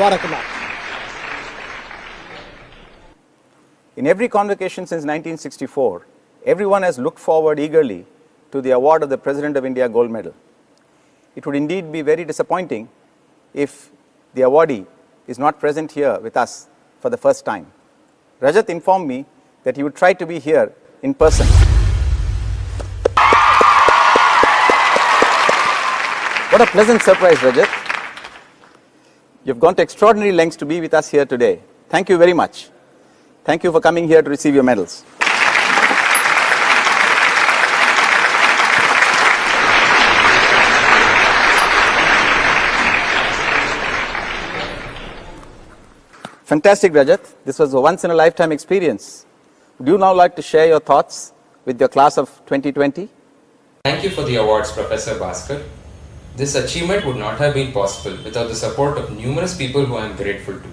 Dwarakanath. In every convocation since 1964, everyone has looked forward eagerly to the award of the President of India Gold Medal. It would indeed be very disappointing if the awardee is not present here with us for the first time. Rajat informed me that he would try to be here in person. What a pleasant surprise, Rajat. You've gone to extraordinary lengths to be with us here today. Thank you very much. Thank you for coming here to receive your medals. Fantastic, Rajat. This was a once-in-a-lifetime experience. Would you now like to share your thoughts with your class of 2020? Thank you for the awards, Professor Bhaskar. This achievement would not have been possible without the support of numerous people who I am grateful to.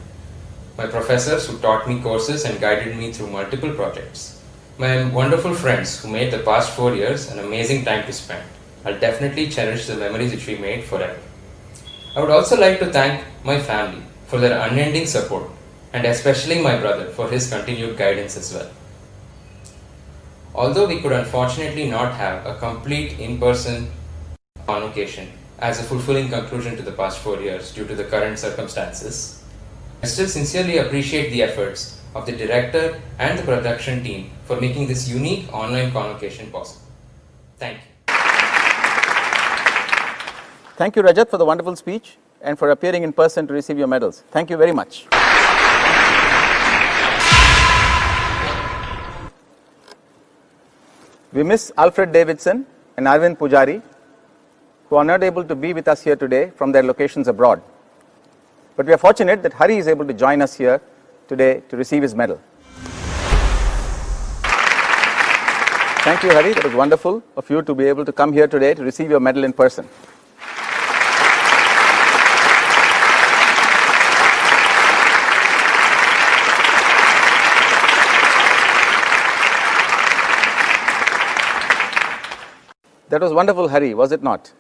My professors who taught me courses and guided me through multiple projects. My wonderful friends who made the past 4 years an amazing time to spend. I'll definitely cherish the memories which we made forever. I would also like to thank my family for their unending support, and especially my brother for his continued guidance as well. Although we could unfortunately not have a complete in-person convocation as a fulfilling conclusion to the past 4 years due to the current circumstances, I still sincerely appreciate the efforts of the director and the production team for making this unique online convocation possible. Thank you. Thank you, Rajat, for the wonderful speech and for appearing in person to receive your medals. Thank you very much. We miss Alfred Davidson and Arvind Pujari, who are not able to be with us here today from their locations abroad. But we are fortunate that Hari is able to join us here today to receive his medal. Thank you, Hari. That was wonderful of you to be able to come here today to receive your medal in person. That was wonderful, Hari, was it not?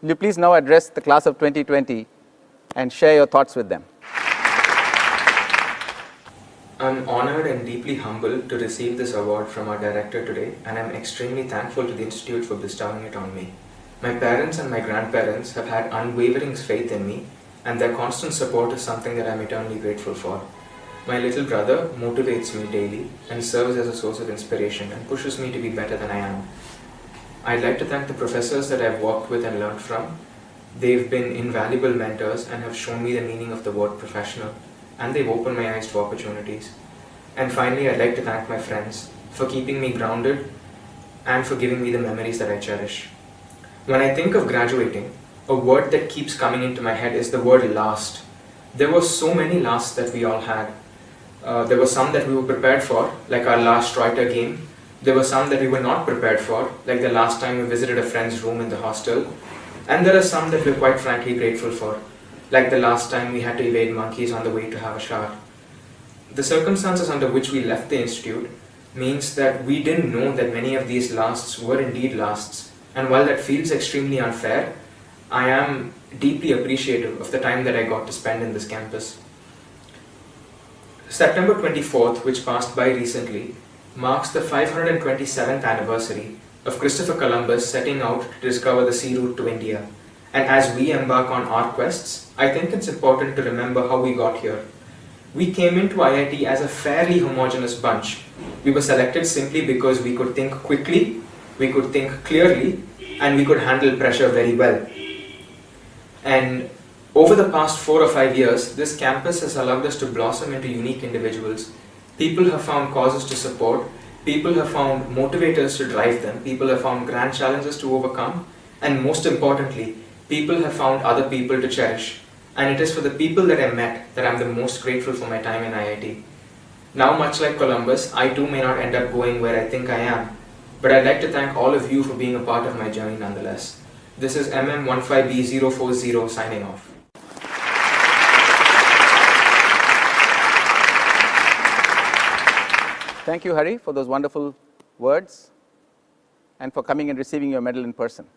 Will you please now address the class of 2020 and share your thoughts with them? I'm honored and deeply humbled to receive this award from our director today, and I'm extremely thankful to the Institute for bestowing it on me. My parents and my grandparents have had unwavering faith in me, and their constant support is something that I'm eternally grateful for. My little brother motivates me daily and serves as a source of inspiration and pushes me to be better than I am. I'd like to thank the professors that I've worked with and learned from. They've been invaluable mentors and have shown me the meaning of the word professional, and they've opened my eyes to opportunities. And finally, I'd like to thank my friends for keeping me grounded and for giving me the memories that I cherish. When I think of graduating, a word that keeps coming into my head is the word last. There were so many lasts that we all had. There were some that we were prepared for, like our last Reuter game. There were some that we were not prepared for, like the last time we visited a friend's room in the hostel. And there are some that we're quite frankly grateful for, like the last time we had to evade monkeys on the way to have a shower. The circumstances under which we left the institute means that we didn't know that many of these lasts were indeed lasts. And while that feels extremely unfair, I am deeply appreciative of the time that I got to spend in this campus. September 24th, which passed by recently, marks the 527th anniversary of Christopher Columbus setting out to discover the sea route to India. And as we embark on our quests, I think it's important to remember how we got here. We came into IIT as a fairly homogeneous bunch. We were selected simply because we could think quickly, we could think clearly, and we could handle pressure very well. And over the past 4 or 5 years, this campus has allowed us to blossom into unique individuals. People have found causes to support, people have found motivators to drive them, people have found grand challenges to overcome, and most importantly, people have found other people to cherish. And it is for the people that I met that I'm the most grateful for my time in IIT. Now, much like Columbus, I too may not end up going where I think I am, but I'd like to thank all of you for being a part of my journey nonetheless. This is MM15B040 signing off. Thank you, Hari, for those wonderful words and for coming and receiving your medal in person.